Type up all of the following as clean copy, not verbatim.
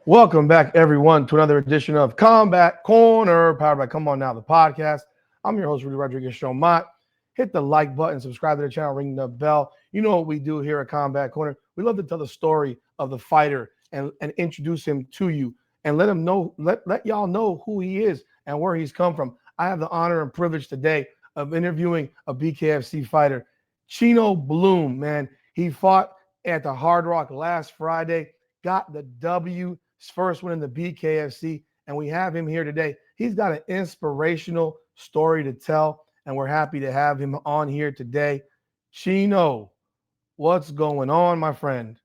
Welcome back, everyone, to another edition of Combat Corner, powered by Come On Now, the podcast. I'm your host, Rudy Rodriguez Showmont. Hit the like button, subscribe to the channel, ring the bell. You know what we do here at Combat Corner. We love to tell the story of the fighter and introduce him to you and let him know, let y'all know who he is and where he's come from. I have the honor and privilege today of interviewing a BKFC fighter, Chino Blume, man. He fought at the Hard Rock last Friday, got the W, his first win in the BKFC, and we have him here today. He's got an inspirational story to tell, and we're happy to have him on here today. Chino, what's going on, my friend?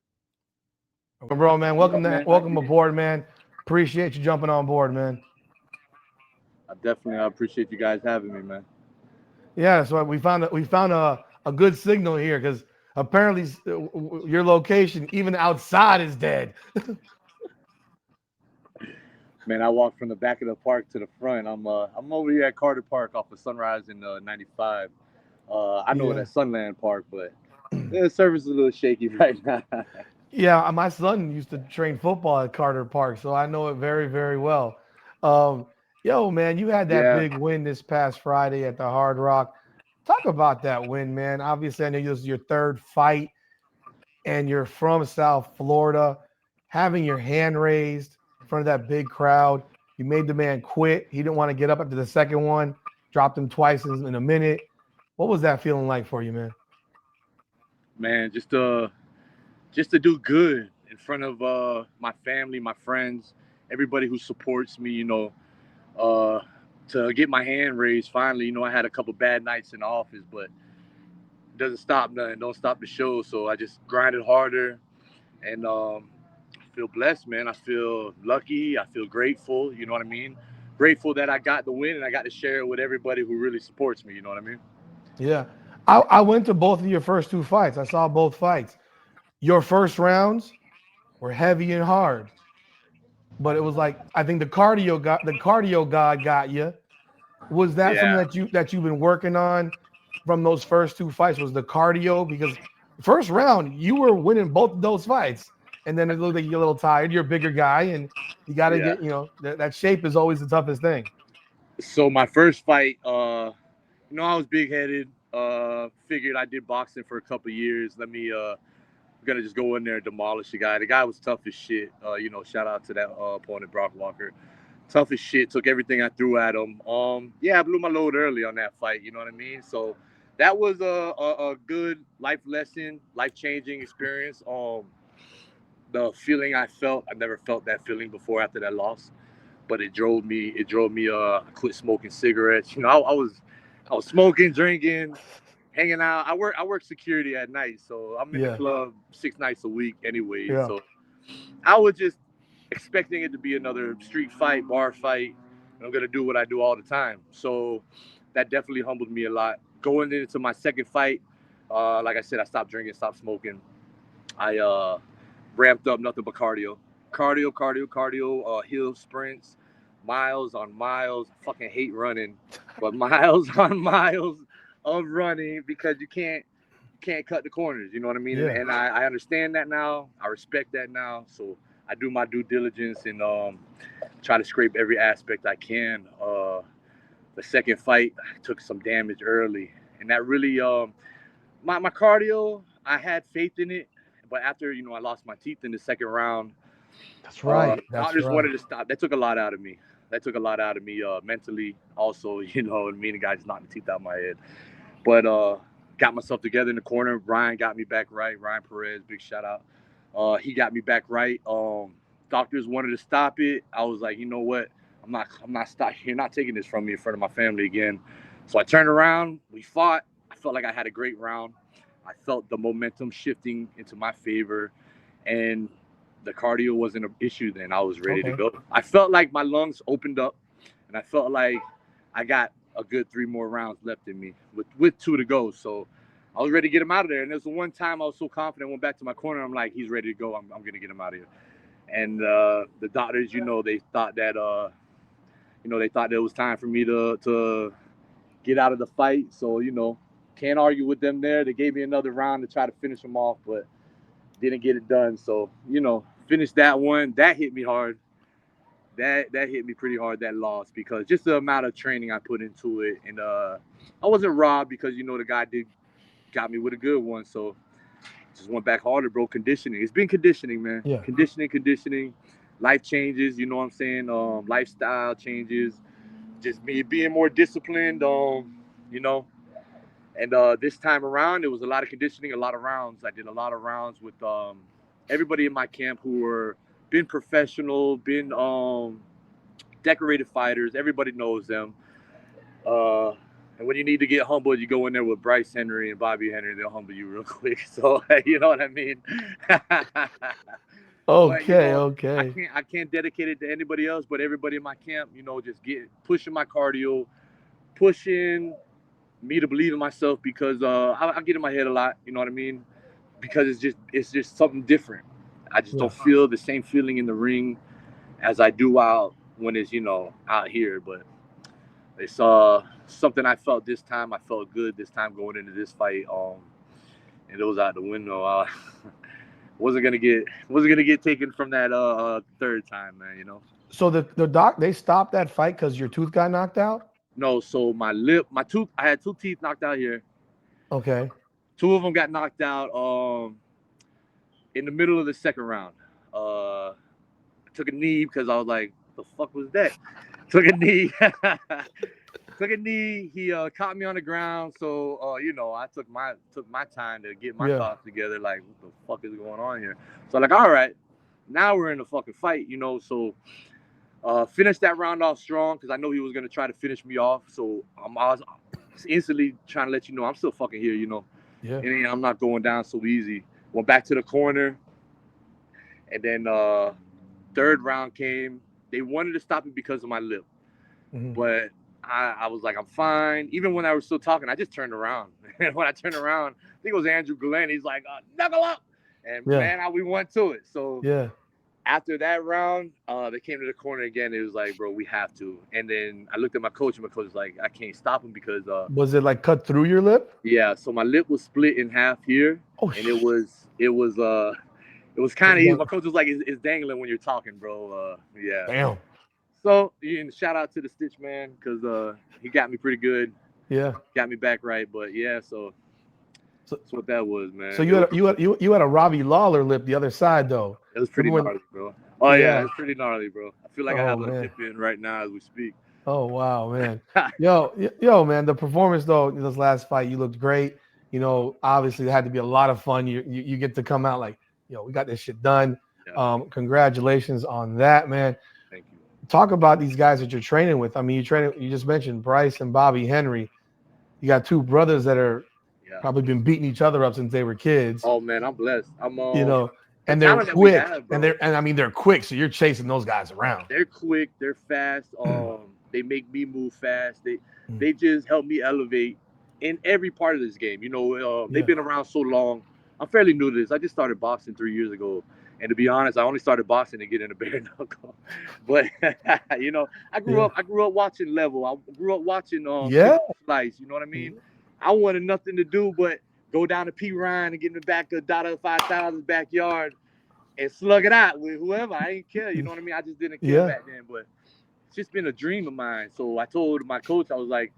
Bro, man, welcome aboard, man. Appreciate you jumping on board, man. I appreciate you guys having me, man. Yeah, so we found a good signal here because apparently your location, even outside, is dead. Man, I walked from the back of the park to the front. I'm over here at Carter Park off of Sunrise in 95. I know that's Sunland Park, but the service is a little shaky right now. Yeah, my son used to train football at Carter Park, so I know it very, very well. Yo, man, you had that big win this past Friday at the Hard Rock. Talk about that win, man. Obviously, I know this was your third fight, and you're from South Florida. Having your hand raised in front of that big crowd, you made the man quit. He didn't want to get up after the second one, dropped him twice in a minute. What was that feeling like for you, man? Man, just to do good in front of my family, my friends, everybody who supports me, to get my hand raised finally. I had a couple bad nights in the office, but it doesn't stop nothing. Don't stop the show. So I just grinded harder and feel blessed, man. I feel lucky. I feel grateful. You know what I mean? Grateful that I got the win and I got to share it with everybody who really supports me. You know what I mean? Yeah. I went to both of your first two fights. I saw both fights. Your first rounds were heavy and hard, but it was like I think the cardio god got you. Was that something that you've been working on from those first two fights? Was the cardio? Because first round you were winning both of those fights, and then it looked like you're a little tired. You're a bigger guy, and you got to get that shape is always the toughest thing. So my first fight, I was big headed. Figured I did boxing for a couple of years. Gonna just go in there and demolish the guy. The guy was tough as shit. Shout out to that opponent, Brock Walker. Tough as shit. Took everything I threw at him. I blew my load early on that fight. You know what I mean? So that was a good life lesson, life changing experience. The feeling I felt, I never felt that feeling before after that loss, but it drove me. I quit smoking cigarettes. I was smoking, drinking, hanging out. I work security at night, so I'm in the club 6 nights a week anyway. Yeah. So I was just expecting it to be another street fight, bar fight. I'm gonna do what I do all the time. So that definitely humbled me a lot. Going into my second fight, like I said, I stopped drinking, stopped smoking. I ramped up nothing but cardio, hill sprints, miles on miles. I fucking hate running, but miles on miles of running because you can't cut the corners. You know what I mean? Yeah. And I understand that now. I respect that now. So I do my due diligence and try to scrape every aspect I can. The second fight, I took some damage early, and that really my cardio. I had faith in it, but after I lost my teeth in the second round. That's right. Doctors wanted to stop. That took a lot out of me. Mentally. Also, you know what I mean? The guy just knocked the teeth out of my head. But got myself together in the corner. Ryan got me back right. Ryan Perez, big shout out. He got me back right. Doctors wanted to stop it. I was like, you know what? I'm not stopping. You're not taking this from me in front of my family again. So I turned around. We fought. I felt like I had a great round. I felt the momentum shifting into my favor, and the cardio wasn't an issue then. I was ready to go. I felt like my lungs opened up, and I felt like I got a good 3 more rounds left in me with 2 to go. So I was ready to get him out of there. And there's the one time I was so confident, went back to my corner. I'm like, he's ready to go. I'm going to get him out of here. And the doctors, they thought that, it was time for me to get out of the fight. So, can't argue with them there. They gave me another round to try to finish him off, but didn't get it done. So, finished that one. That hit me hard. That hit me pretty hard, that loss, because just the amount of training I put into it. And I wasn't robbed because, the guy got me with a good one. So just went back harder, bro. Conditioning. It's been conditioning, man. Yeah. Conditioning. Life changes, you know what I'm saying? Lifestyle changes. Just me being more disciplined, And this time around, it was a lot of conditioning, a lot of rounds. I did a lot of rounds with everybody in my camp who were been professional, been decorated fighters. Everybody knows them. And when you need to get humbled, you go in there with Bryce Henry and Bobby Henry. They'll humble you real quick. So you know what I mean? Okay, but, okay. I can't dedicate it to anybody else, but everybody in my camp, just pushing my cardio, pushing me to believe in myself, because I get in my head a lot. You know what I mean? Because it's just something different. I just don't feel the same feeling in the ring as I do out when it's out here. But it's something I felt this time. I felt good this time going into this fight. And it was out the window. Wasn't gonna get taken from that third time, man. So the doc, they stopped that fight because your tooth got knocked out? No, so my tooth, I had 2 teeth knocked out here. Okay. 2 of them got knocked out in the middle of the second round. I took a knee because I was like, the fuck was that? Took a knee. He caught me on the ground. So I took my time to get my thoughts together. Like, what the fuck is going on here? So like, all right, now we're in a fucking fight. So finished that round off strong because I know he was gonna try to finish me off. So I was instantly trying to let you know I'm still fucking here. Yeah. And I'm not going down so easy. Went back to the corner, and then third round came. They wanted to stop me because of my lip, but I was like, I'm fine. Even when I was still talking, I just turned around. And when I turned around, I think it was Andrew Glenn. He's like, knuckle up. And man, we went to it. So after that round, they came to the corner again. It was like, bro, we have to. And then I looked at my coach, and my coach was like, I can't stop him because was it like cut through your lip? Yeah, so my lip was split in half here. And it was kind of easy. My coach was like, it's dangling when you're talking, bro. Yeah. Damn. So, shout out to the Stitch man, because he got me pretty good. Yeah. Got me back right. But yeah, so that's what that was, man. So you had a Robbie Lawler lip the other side though. It was pretty gnarly, bro. Oh yeah, it's pretty gnarly, bro. I feel like I have a tip in right now as we speak. Oh wow, man. yo, man, the performance though in this last fight, you looked great. Obviously there had to be a lot of fun. You get to come out like, we got this shit done. Yeah. Congratulations on that, man. Thank you. Talk about these guys that you're training with. I mean, you just mentioned Bryce and Bobby Henry. You got 2 brothers that are probably been beating each other up since they were kids. Oh man, I'm blessed. I'm and they're quick. They're quick, so you're chasing those guys around. They're quick, they're fast. They make me move fast. They just help me elevate in every part of this game. They've been around so long. I'm fairly new to this. I just started boxing 3 years ago. And to be honest, I only started boxing to get into bare-knuckle. But I grew up watching Level. I grew up watching Slice. You know what I mean? I wanted nothing to do but go down to P. Ryan and get in the back of Dada 5000's backyard and slug it out with whoever. I didn't care. You know what I mean? I just didn't care back then. But it's just been a dream of mine. So I told my coach, I was like,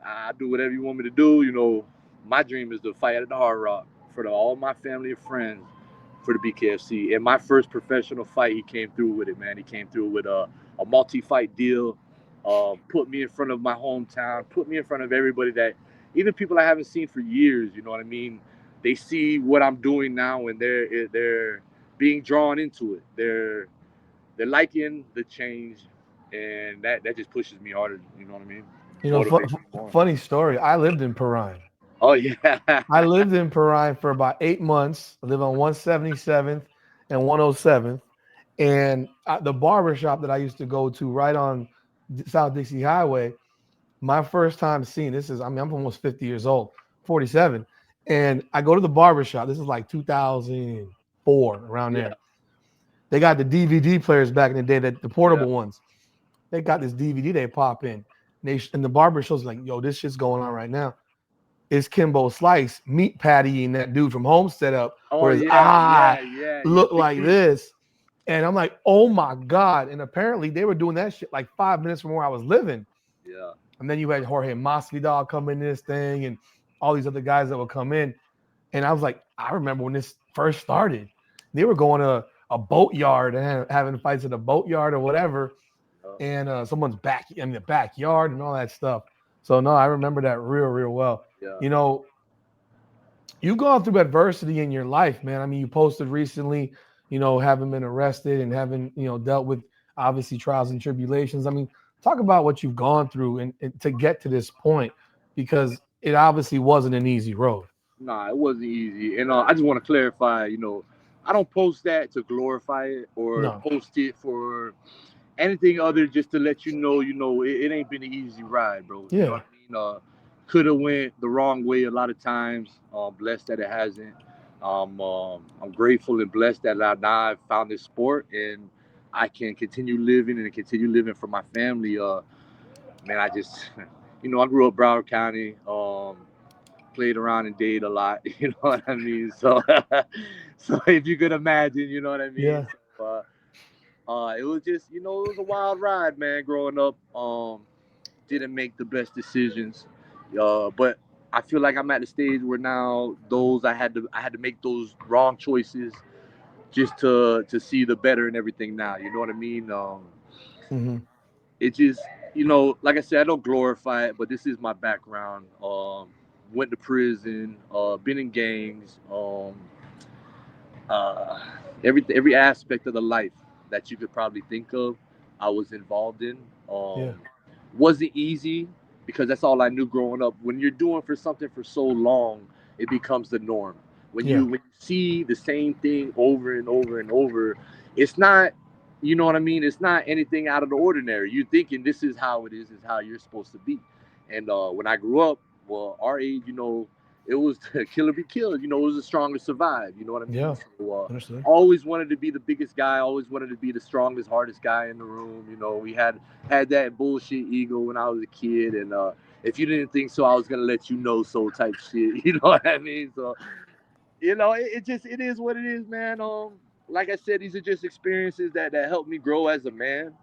I'll do whatever you want me to do. My dream is to fight at the Hard Rock for all my family and friends for the BKFC. And my first professional fight, he came through with it, man. He came through with a multi-fight deal, put me in front of my hometown, put me in front of everybody that, even people I haven't seen for years, you know what I mean? They see what I'm doing now and they're being drawn into it. They're liking the change, and that just pushes me harder, you know what I mean? Funny story. I lived in Perrine. Oh yeah. I lived in Perrine for about 8 months. I lived on 177th and 107th. And the barbershop that I used to go to right on South Dixie Highway, my first time seeing this is, I'm almost 50 years old, 47. And I go to the barbershop. This is like 2004, around there. They got the DVD players back in the day, the portable ones. They got this DVD they pop in. And the barber show's like, yo, this shit's going on right now. It's Kimbo Slice meat pattying that dude from Homestead up, where his eye looked like this. And I'm like, oh my God. And apparently they were doing that shit like 5 minutes from where I was living. Yeah. And then you had Jorge Masvidal come in this thing and all these other guys that would come in. And I was like, I remember when this first started, they were going to a boatyard and having fights at a boatyard or whatever. And someone's back in the backyard and all that stuff. So no, I remember that real well. Yeah. You know, you've gone through adversity in your life, man. I mean, you posted recently, having been arrested and having, dealt with obviously trials and tribulations. I mean, talk about what you've gone through and to get to this point, because it obviously wasn't an easy road. Nah, it wasn't easy. And I just want to clarify, I don't post that to glorify it or No. post it for anything other just to let you know, it ain't been an easy ride, bro. You know Yeah. what I mean? Could have went the wrong way a lot of times. Blessed that it hasn't. I'm grateful and blessed that now I've found this sport and I can continue living and continue living for my family. Man, I just, I grew up Broward County. Played around and dated a lot, you know what I mean? So, so if you could imagine, you know what I mean? Yeah. So, it was just, it was a wild ride, man. Growing up, didn't make the best decisions, but I feel like I'm at the stage where now I had to make those wrong choices just to see the better and everything now. You know what I mean? Mm-hmm. It just, like I said, I don't glorify it, but this is my background. Went to prison, been in gangs, uh, every aspect of the life that you could probably think of, I was involved in. Yeah. Wasn't easy because that's all I knew growing up. When you're doing for something for so long, it becomes the norm. When Yeah. you see the same thing over and over and over, it's not, you know what I mean? It's not anything out of the ordinary. You're thinking this is how it is how you're supposed to be. And when I grew up, well, our age, it was to kill or be killed. It was the strongest survive. You know what I mean? Yeah. So, Understood. always wanted to be the biggest guy. Always wanted to be the strongest, hardest guy in the room. We had that bullshit ego when I was a kid, and if you didn't think so, I was gonna let you know so type shit. You know what I mean? So it is what it is, man. Like I said, these are just experiences that helped me grow as a man,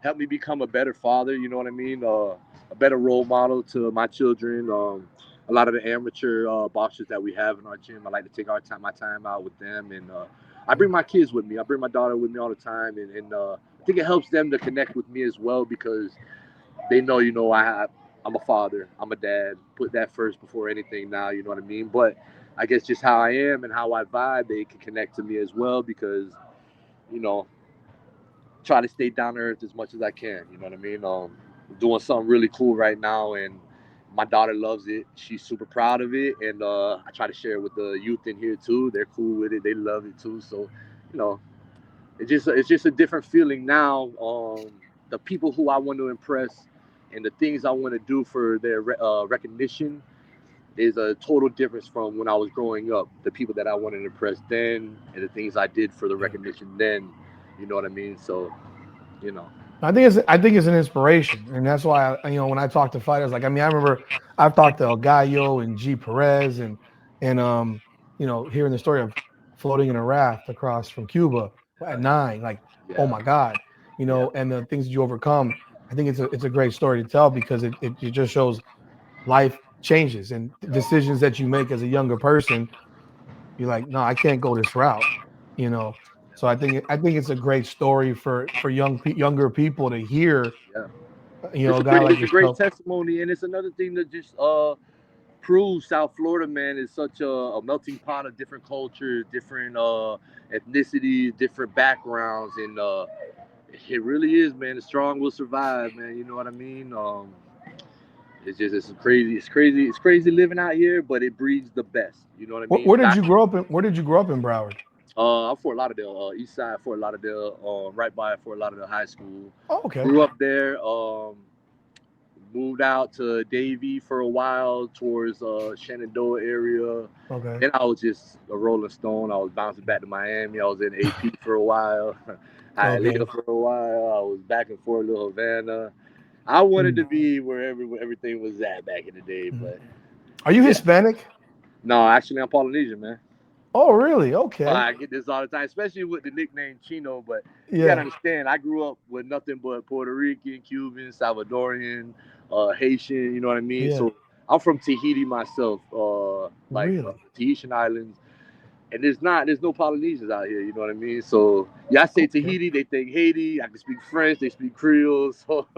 helped me become a better father. You know what I mean? A better role model to my children. A lot of the amateur boxers that we have in our gym, I like to take my time out with them, and I bring my kids with me. I bring my daughter with me all the time, and I think it helps them to connect with me as well because they know, I'm a father, I'm a dad. Put that first before anything now. You know what I mean? But I guess just how I am and how I vibe, they can connect to me as well because, you know, try to stay down to earth as much as I can. You know what I mean? Doing something really cool right now, and my daughter loves it. She's super proud of it, and I try to share it with the youth in here too. They're cool with it. They love it too. So, you know, it's just a different feeling now. The people who I want to impress and the things I want to do for their recognition is a total difference from when I was growing up. The people that I wanted to impress then and the things I did for the Yeah. recognition then. You know what I mean? So, you know. I think it's an inspiration, and that's why when I talk to fighters, like I mean, I remember I've talked to El Gallo and G Perez, and hearing the story of floating in a raft across from Cuba at 9, like, oh Yeah. my God, Yeah. and the things that you overcome. I think it's a great story to tell because it just shows life changes and decisions that you make as a younger person. You're like, no, I can't go this route, you know. So I think it's a great story for younger people to hear. Yeah. A guy like It's a great yourself. testimony, and it's another thing that just proves South Florida, man, is such a melting pot of different cultures, different ethnicities, different backgrounds, and it really is, man. The strong will survive, man. You know what I mean? It's crazy. It's crazy living out here, but it breeds the best. You know what I Where, mean? where did you grow up in? Where did you grow up in Broward? I'm Fort Lauderdale, East Side Fort Lauderdale, right by Fort Lauderdale High School. Oh, okay. Grew up there. Moved out to Davie for a while towards Shenandoah area. Okay. Then I was just a Rolling Stone. I was bouncing back to Miami. I was in AP for a while. Okay. Hialeah for a while. I was back and forth to Havana. I wanted Mm, to be wherever everything was at back in the day, mm. but Are you yeah. Hispanic? No, actually, I'm Polynesian, man. Oh, really? Okay. I get this all the time, especially with the nickname Chino. But you gotta Yeah. understand, I grew up with nothing but Puerto Rican, Cuban, Salvadorian, Haitian. You know what I mean? Yeah. So I'm from Tahiti myself, Really? Tahitian Islands, and there's no Polynesians out here. You know what I mean? So yeah, I say Okay. Tahiti, they think Haiti. I can speak French, they speak Creole. So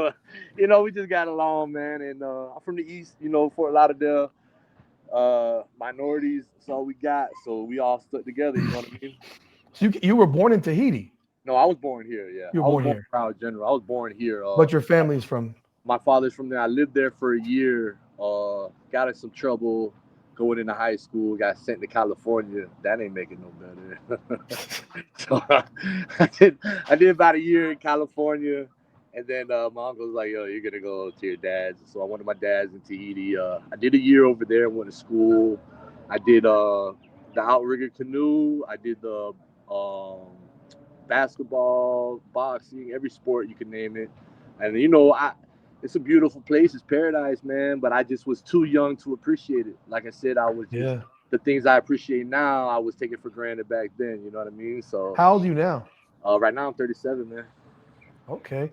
we just got along, man. And I'm from the East, Fort Lauderdale. Minorities, that's all we got. So we all stuck together. You know what I mean? So you were born in Tahiti. No, I was born here. Yeah, You were I was born born here, in Broward General. I was born here. but your family's from. My father's from there. I lived there for a year. Got in some trouble going into high school. Got sent to California. That ain't making no better. So I did about a year in California, and then my uncle was like, "Yo, you're gonna go to your dad's." So I went to my dad's in Tahiti. I did a year over there. Went to school. I did the outrigger canoe. I did the basketball, boxing, every sport you can name it. And it's a beautiful place. It's paradise, man. But I just was too young to appreciate it. Like I said, I was just Yeah. the things I appreciate now. I was taking for granted back then. You know what I mean? So How old are you now? right now I'm 37, man. Okay.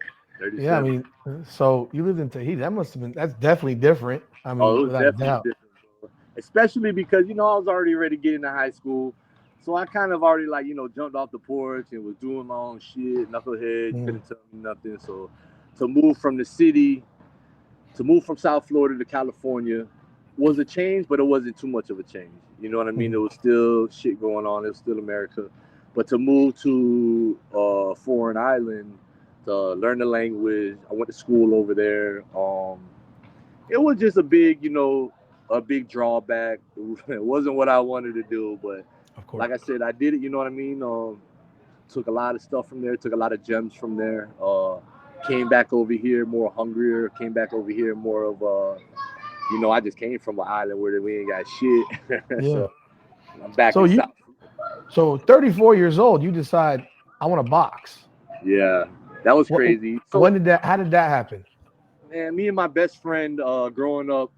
Yeah. I 37. mean, so you lived in Tahiti. That must have been. That's definitely different. I Oh, mean, it was without a definitely doubt. different, bro. Especially because I was already ready to get into high school, so I kind of already jumped off the porch and was doing my own shit. Knucklehead, you Mm, couldn't tell me nothing. So to move from the city, to move from South Florida to California, was a change, but it wasn't too much of a change. You know what I mean? There mm, was still shit going on. It was still America, but to move to a foreign island to learn the language, I went to school over there. It was just a big drawback. It wasn't what I wanted to do, but of course. like I said, I did it. You know what I mean? Took a lot of stuff from there. Took a lot of gems from there. Came back over here more hungrier. Came back over here more of I just came from an island where we ain't got shit. Yeah. So I'm back So in South. 34 years old, you decide I want to box. Yeah, that was What? crazy. When So did that? How did that happen? man, me and my best friend growing up,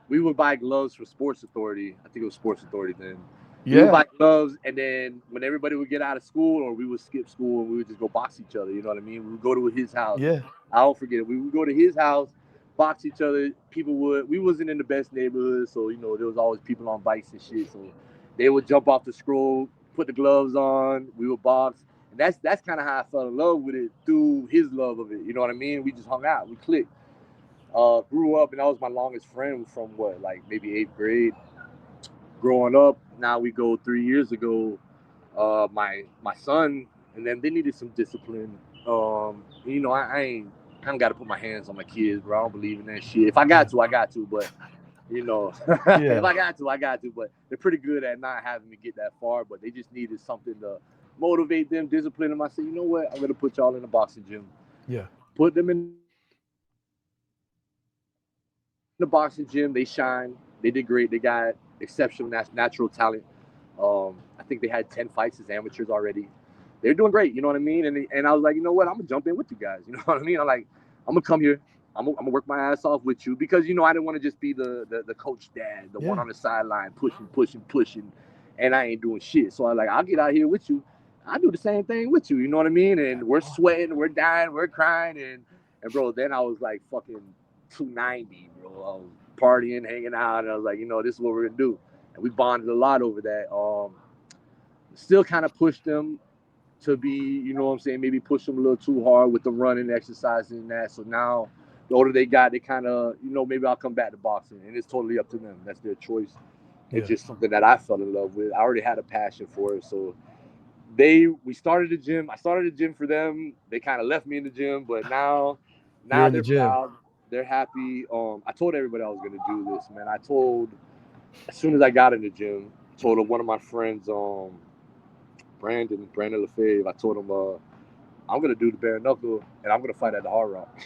we would buy gloves for Sports Authority. I think it was Sports Authority then. We would Yeah. buy gloves, and then when everybody would get out of school, or we would skip school, and we would just go box each other. You know what I mean? We would go to his house. Yeah. I don't forget it. We would go to his house, box each other. People would. We wasn't in the best neighborhood, so there was always people on bikes and shit. So they would jump off the scroll, put the gloves on. We would box, and that's kind of how I fell in love with it through his love of it. You know what I mean? We just hung out. We clicked. Grew up, and that was my longest friend from what, like maybe eighth grade. Growing up, now we go 3 years ago. My son and then they needed some discipline. I don't got to put my hands on my kids, bro. I don't believe in that shit. If I got to, I got to. But if Yeah. I got to, I got to. But they're pretty good at not having me get that far. But they just needed something to motivate them, discipline them. I said, you know what? I'm gonna put y'all in the boxing gym. Yeah. Put them in the boxing gym. They shine. They did great. They got exceptional natural talent. I think they had 10 fights as amateurs already. They're doing great, you know what I mean? And I was like, you know what? I'm gonna jump in with you guys. You know what I mean? I'm gonna come here. I'm gonna work my ass off with you because I didn't want to just be the coach dad, the one on the sideline Yeah. pushing, and I ain't doing shit. So I was like, I'll get out here with you. I do the same thing with you. You know what I mean? And we're sweating, we're dying, we're crying, and bro, then I was like fucking 290, bro. I was partying, hanging out, and I was like, this is what we're gonna do. And we bonded a lot over that. Still kind of pushed them to be, what I'm saying, maybe push them a little too hard with the running, exercising, and that. So now, the older they got, they kind of, maybe I'll come back to boxing, and it's totally up to them. That's their choice. It's Yeah. just something that I fell in love with. I already had a passion for it, so we started the gym. I started the gym for them. They kind of left me in the gym, but You're now in the they're gym. proud. They're happy. I told everybody I was gonna do this, man. I told as soon as I got in the gym, told one of my friends, Brandon Lefebvre. I told him, I'm gonna do the bare-knuckle and I'm gonna fight at the Hard Rock.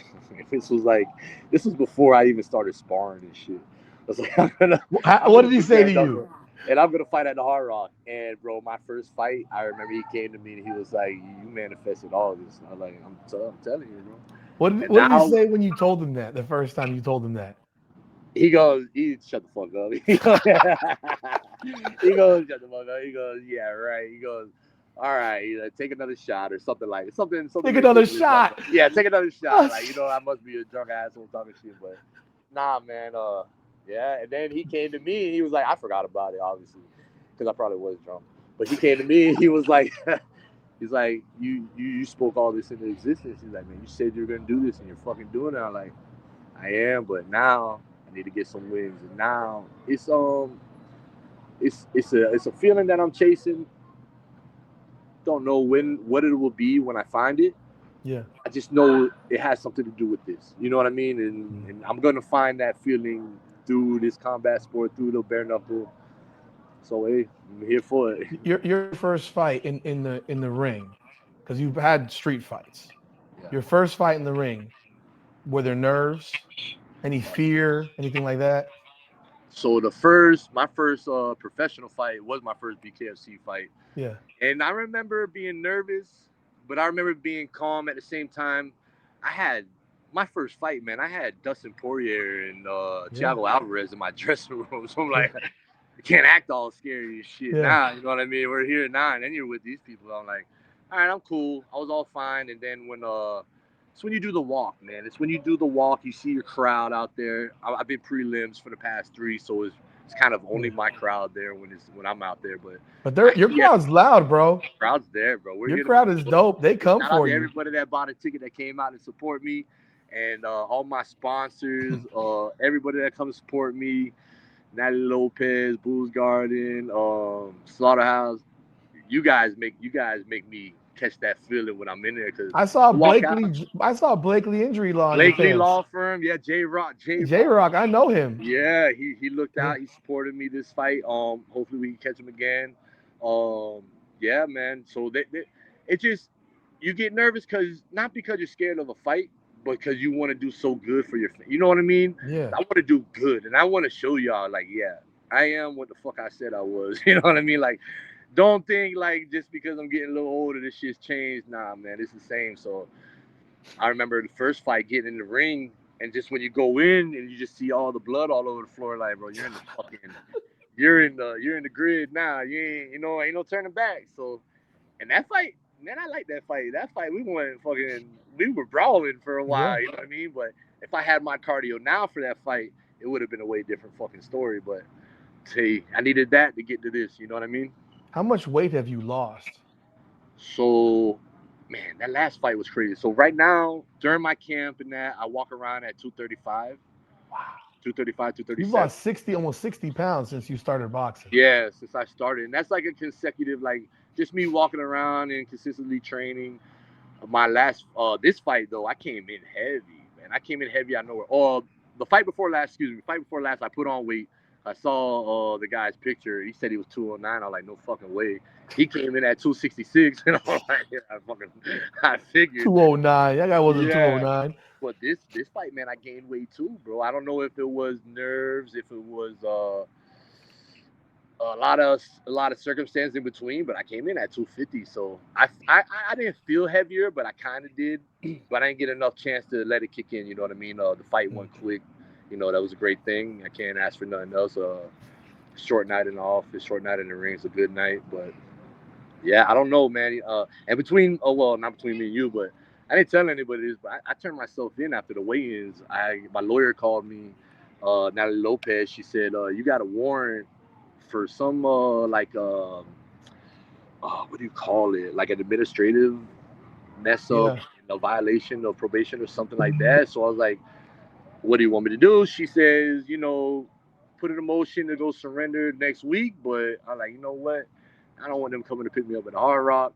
This was before I even started sparring and shit. I was like, I'm What gonna did he do say to you? bare-knuckle and I'm gonna fight at the Hard Rock. And bro, my first fight, I remember he came to me and he was like, "You manifested all this." And I was like, I'm telling you, bro." And What did he now say when you told him that the first time you told him that? he goes, "He shut the fuck up." He goes, shut the fuck up. He goes, yeah, right. He goes, all right, take another shot or something something. Take another shot. Yeah, take another shot. Like, I must be a drunk asshole talking shit, but nah, man. Yeah. And then he came to me and he was like, I forgot about it, obviously, because I probably was drunk. But he came to me and he was like, he's like, you spoke all this into existence. He's like, man, you said you were gonna do this and you're fucking doing it. I'm like, I am, but now I need to get some wins. And now it's a feeling that I'm chasing. Don't know what it will be when I find it. Yeah. I just know it has something to do with this. You know what I mean? And I'm gonna find that feeling through this combat sport, through the bare knuckle. So hey, I'm here for it. Your first fight in the ring, because you've had street fights. Yeah. Your first fight in the ring, were there nerves, any fear, anything like that? So my first professional fight was my first BKFC fight. Yeah. And I remember being nervous, but I remember being calm at the same time. I had my first fight, man. I had Dustin Poirier and Thiago Alvarez in my dressing room. So I'm like, I can't act all scary and shit now. You know what I mean? We're here now, and then you're with these people. I'm like, all right, I'm cool. I was all fine. And then it's when you do the walk, man. It's when you do the walk, you see your crowd out there. I've been prelims for the past 3, so it's kind of only my crowd there when I'm out there. But your crowd's loud, bro. Crowd's there, bro. Your crowd is dope. They come shout for out to you. everybody that bought a ticket that came out to support me, and all my sponsors, everybody that comes to support me, Natalie Lopez, Booze Garden, Slaughterhouse. You guys make me catch that feeling when I'm in there. Cause I saw Blakely Injury Law. Blakely Law Firm, yeah, J Rock, I know him. Yeah, he looked out. He supported me this fight. Hopefully we can catch him again. Yeah, man. So it just, you get nervous not because you're scared of a fight, but because you want to do so good for you know what I mean? Yeah. I want to do good, and I want to show y'all, like, yeah, I am what the fuck I said I was. You know what I mean? Like, don't think like just because I'm getting a little older, this shit's changed. Nah, man, it's the same. So I remember the first fight, getting in the ring, and just when you go in and you just see all the blood all over the floor, like, bro, you're in the fucking, you're in the grid now. You ain't no turning back. So, and that fight, man, I like that fight. That fight, we were brawling for a while. You know what I mean? But if I had my cardio now for that fight, it would have been a way different fucking story. But hey, I needed that to get to this. You know what I mean? How much weight have you lost? So, man, that last fight was crazy. So right now, during my camp and that, I walk around at 235. Wow. 235, 237. You've lost almost 60 pounds since you started boxing. Yeah, since I started. And that's like a consecutive, like, just me walking around and consistently training. My last, this fight, though, I came in heavy, man. I came in heavy. I know where. The fight before last, I put on weight. I saw the guy's picture. He said he was 209. I was like, no fucking way. He came in at 266, and I was like, yeah, I figured 209. That guy wasn't 209. But this fight, man, I gained weight too, bro. I don't know if it was nerves, if it was a lot of circumstance in between, but I came in at 250. So I didn't feel heavier, but I kind of did. But I didn't get enough chance to let it kick in. You know what I mean? The fight went quick. You know, that was a great thing. I can't ask for nothing else. Short night in the office, short night in the ring is a good night. But yeah, I don't know, man. And between, not between me and you, but I didn't tell anybody this, but I turned myself in after the weigh-ins. My lawyer called me, Natalie Lopez. She said, you got a warrant for some, what do you call it? Like an administrative mess up, a violation of probation or something like that. So I was like, what do you want me to do? She says, put in a motion to go surrender next week. But I'm like, you know what? I don't want them coming to pick me up at Hard Rock.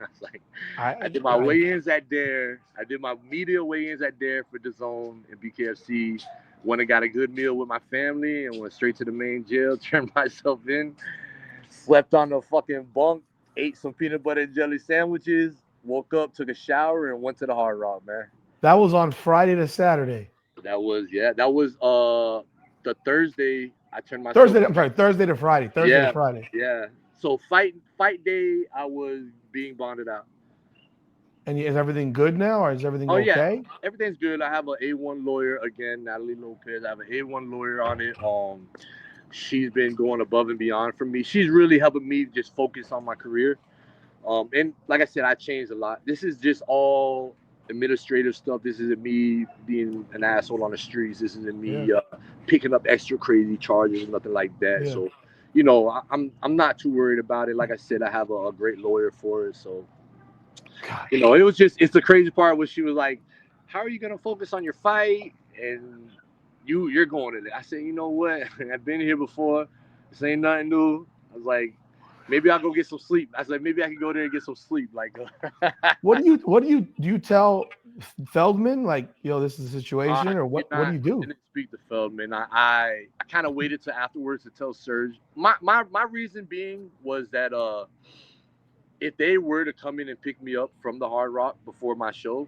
I was like, I did my weigh-ins at Dare. I did my media weigh-ins at Dare for DAZN and BKFC. Went and got a good meal with my family and went straight to the main jail, turned myself in, slept on the fucking bunk, ate some peanut butter and jelly sandwiches, woke up, took a shower, and went to the Hard Rock, man. That was on Friday to Saturday. That was the Thursday. I turned myself Thursday to Friday. Thursday to Friday. Yeah. So fight day, I was being bonded out. And is everything good now, or is everything okay? Yeah, everything's good. I have an A1 lawyer again, Natalie Lopez. I have an A1 lawyer on it. she's been going above and beyond for me. She's really helping me just focus on my career. And like I said, I changed a lot. This is just all administrative stuff. This isn't me being an asshole on the streets. This isn't me picking up extra crazy charges, nothing like that. Yeah. So, you know, I'm not too worried about it. Like I said, I have a great lawyer for it. So, you know, it's the crazy part where she was like, "How are you gonna focus on your fight?" And you're going to it. I said, you know what? I've been here before. This ain't nothing new. I was like, maybe I'll go get some sleep. I said, maybe I can go there and get some sleep. Like, do you tell Feldman, like, yo, this is the situation, or what do you do? I didn't speak to Feldman. I kind of waited till afterwards to tell Serge. My reason being was that if they were to come in and pick me up from the Hard Rock before my show,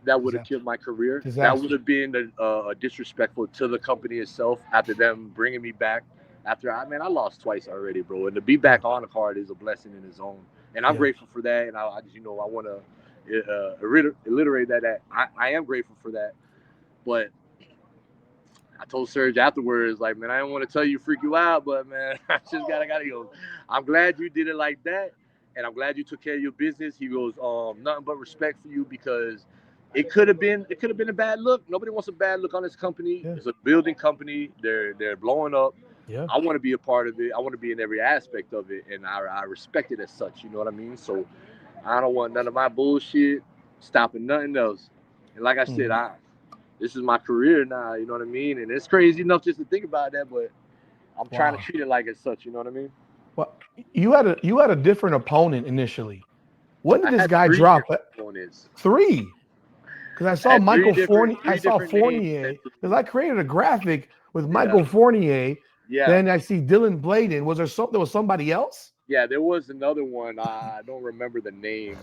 that would have killed my career. Disaster. That would have been disrespectful to the company itself after them bringing me back. After I lost twice already, bro. And to be back on the card is a blessing in its own. And I'm grateful for that. And I just, I want to reiterate that I am grateful for that. But I told Serge afterwards, like, man, I don't want to tell you, freak you out, but man, I just gotta go. I'm glad you did it like that, and I'm glad you took care of your business. He goes, nothing but respect for you, because it could have been a bad look. Nobody wants a bad look on this company. Yeah. It's a building company. They're blowing up. Yeah. I want to be a part of it. I want to be in every aspect of it, and I respect it as such. You know what I mean? So I don't want none of my bullshit stopping nothing else. And like I said, this is my career now. You know what I mean? And it's crazy enough just to think about that, but I'm trying to treat it like it's such. You know what I mean? Well, you had a different opponent initially. When did this guy drop? 3. Because I saw Michael Fournier. I saw Fournier because I created a graphic with Michael Fournier. Yeah. Then I see Dylan Bladen. Was there was somebody else? Yeah, there was another one. I don't remember the name.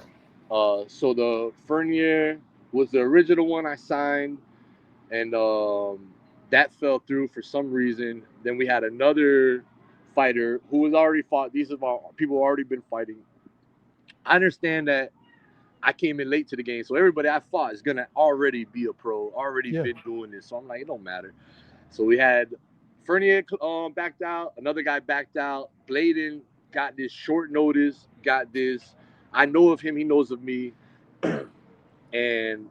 So the Fournier was the original one I signed, and that fell through for some reason. Then we had another fighter who was already fought. These are people who already been fighting. I understand that I came in late to the game, so everybody I fought is gonna already be a pro, already been doing this. So I'm like, it don't matter. So we had Fournier backed out, another guy backed out. Bladen got this short notice, got this. I know of him, he knows of me, and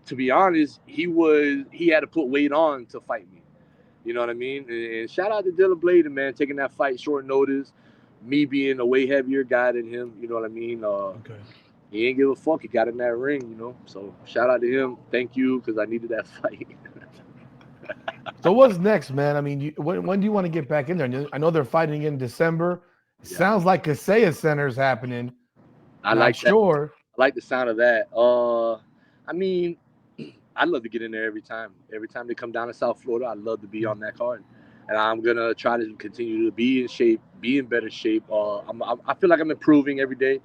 to be honest, he had to put weight on to fight me. You know what I mean? And shout out to Dylan Bladen, man, taking that fight short notice. Me being a way heavier guy than him, you know what I mean? He ain't give a fuck. He got in that ring, you know. So shout out to him. Thank you, because I needed that fight. So what's next, man? I mean, when do you want to get back in there? I know they're fighting in December. Sounds like Kaseya Center's happening. I like the sound of that. I mean, I'd love to get in there every time. Every time they come down to South Florida, I'd love to be on that card. And I'm going to try to continue to be in shape, be in better shape. I feel like I'm improving every day.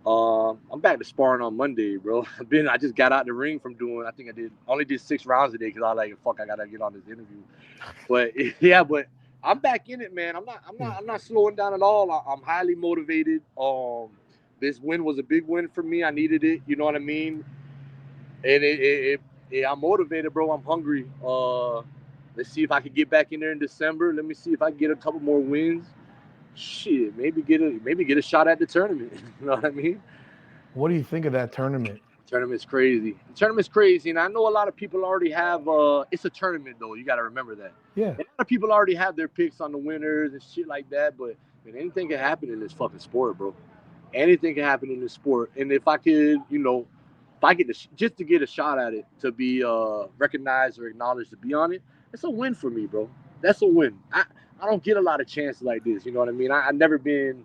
I'm back to sparring on Monday, bro. I just got out the ring from doing, I think I only did 6 rounds a day because I was like, fuck, I got to get on this interview. But yeah, but I'm back in it, man. I'm not slowing down at all. I'm highly motivated. This win was a big win for me. I needed it. You know what I mean? And I'm motivated, bro. I'm hungry. Let's see if I can get back in there in December. Let me see if I can get a couple more wins. Shit, maybe get a shot at the tournament. You know what I mean? What do you think of that tournament? Tournament's crazy. The tournament's crazy, and I know a lot of people already have. It's a tournament though. You got to remember that. Yeah. And a lot of people already have their picks on the winners and shit like that. But man, anything can happen in this fucking sport, bro. Anything can happen in this sport. And if I could, if I get just to get a shot at it, to be recognized or acknowledged to be on it, it's a win for me, bro. That's a win. I don't get a lot of chances like this. You know what I mean? I've never been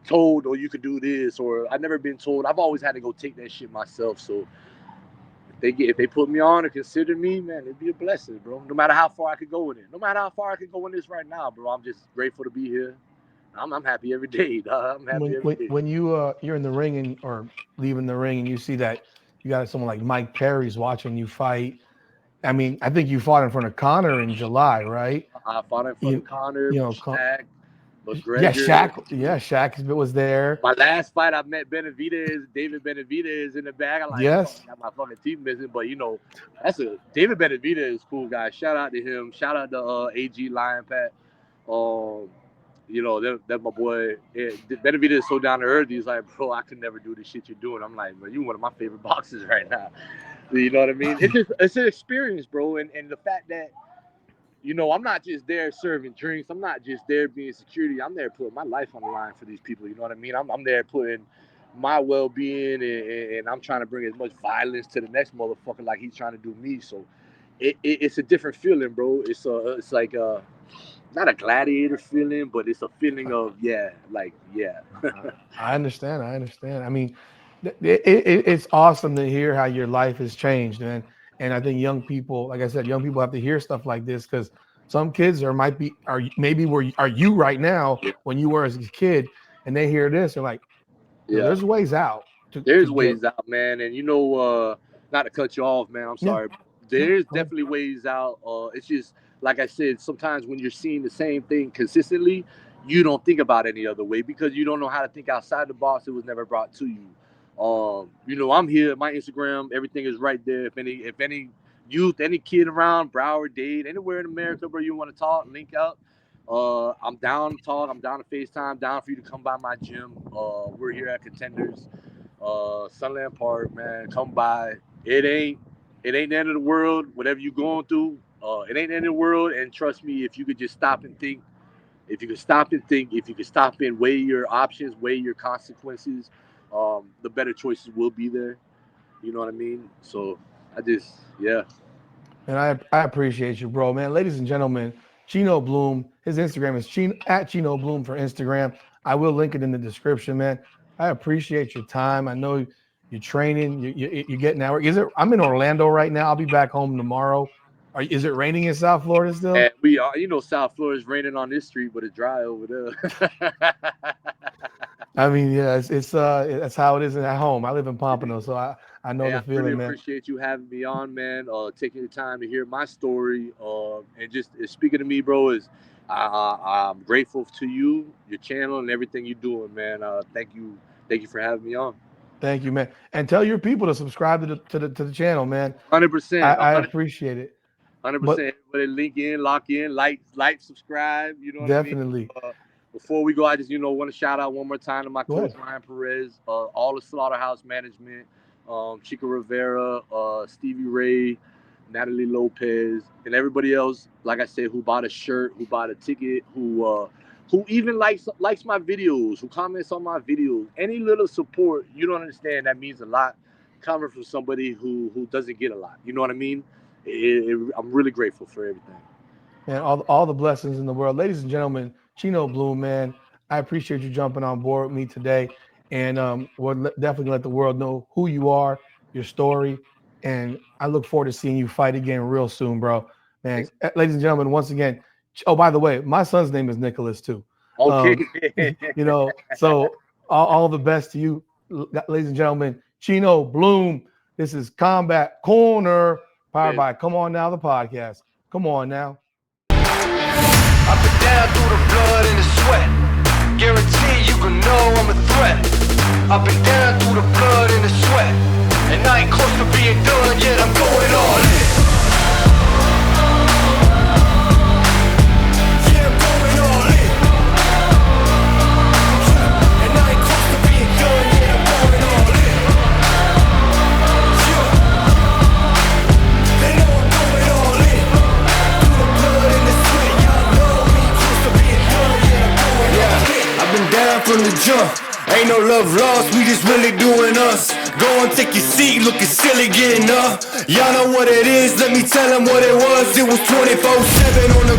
told, oh, you could do this, or I've never been told. I've always had to go take that shit myself. So if they put me on or consider me, man, it'd be a blessing, bro. No matter how far I could go in it. No matter how far I could go in this right now, bro. I'm just grateful to be here. I'm happy every day. I'm happy every day. When you're in the ring or leaving the ring and you see that you got someone like Mike Perry's watching you fight. I mean, I think you fought in front of Connor in July, right? I fought in front of Connor, Shaq, McGregor. Yeah, Shaq was there. My last fight, I met David Benavidez in the back. I'm like, yes. I got my fucking teeth missing, but David Benavidez is a cool guy. Shout out to him. Shout out to AG Lion Pat. You know, that my boy, Benavidez is so down to earth. He's like, bro, I could never do the shit you're doing. I'm like, bro, you one of my favorite boxers right now. You know what I mean? It's an experience, bro. And the fact that, you know, I'm not just there serving drinks. I'm not just there being security. I'm there putting my life on the line for these people. You know what I mean? I'm there putting my well-being, and I'm trying to bring as much violence to the next motherfucker like he's trying to do me. So it's a different feeling, bro. It's like not a gladiator feeling, but it's a feeling of yeah. I understand. I mean, it's awesome to hear how your life has changed, man. And I think young people, like I said, young people have to hear stuff like this because some kids are maybe where are you right now when you were as a kid, and they hear this, they're like, Yeah, there's ways out. There's ways out, man. And you know, not to cut you off, man. I'm sorry. There's definitely ways out. It's just like I said, sometimes when you're seeing the same thing consistently, you don't think about any other way because you don't know how to think outside the box. It was never brought to you. You know, I'm here. My Instagram, everything is right there. If any youth, any kid around Broward, Dade, anywhere in America, bro, you want to talk, link up. I'm down to talk. I'm down to FaceTime. Down for you to come by my gym. We're here at Contenders, Sunland Park, man. Come by. It ain't the end of the world. Whatever you're going through, it ain't the end of the world. And trust me, if you could just stop and think, if you could stop and weigh your options, weigh your consequences, the better choices will be there. You know what I mean? So yeah. And I appreciate you, bro, man. Ladies and gentlemen, Chino Blume. His Instagram is Chino Blume for Instagram. I will link it in the description, man. I appreciate your time. I know you're training. You're getting out. I'm in Orlando right now. I'll be back home tomorrow. Is it raining in South Florida still? And we are. You know, South Florida is raining on this street, but it's dry over there. I mean, yeah, it's that's how it is at home. I live in Pompano, so I know the feeling, really man. Appreciate you having me on, man. Taking the time to hear my story. And just speaking to me, bro, is I'm grateful to you, your channel, and everything you're doing, man. Thank you for having me on. Thank you, man. And tell your people to subscribe to the channel, man. 100%. I appreciate it. 100%. Everybody lock in, like, subscribe. You know what definitely. I mean? Before we go, I just want to shout out one more time to my coach Ryan Perez, all the Slaughterhouse management, Chico Rivera, Stevie Ray, Natalie Lopez, and everybody else. Like I said, who bought a shirt, who bought a ticket, who even likes my videos, who comments on my videos. Any little support, you don't understand, that means a lot. Coming from somebody who doesn't get a lot, you know what I mean? I'm really grateful for everything. Man, all the blessings in the world. Ladies and gentlemen, Chino Blume, man, I appreciate you jumping on board with me today. And we'll definitely let the world know who you are, your story. And I look forward to seeing you fight again real soon, bro. Man, ladies and gentlemen, once again, oh, by the way, my son's name is Nicholas, too. Okay. You know, so all the best to you, ladies and gentlemen. Chino Blume, this is Combat Corner, powered by Come On Now, the podcast. Come on now. Up and down through the blood and the sweat. Guarantee you can know I'm a threat. Up and down through the blood and the sweat. And I ain't close to being done yet, I'm going all in. Yeah, I'm going all in. And I ain't close to being done yet, I'm going all in. Yeah. They know I'm going all in. Through the blood and the sweat, y'all know me close to being done yet, I'm going all in. I've been down from the jump. Ain't no love lost, we just really doing us. Go and take your seat, looking silly getting up. Y'all know what it is, let me tell them what it was. It was 24/7 on the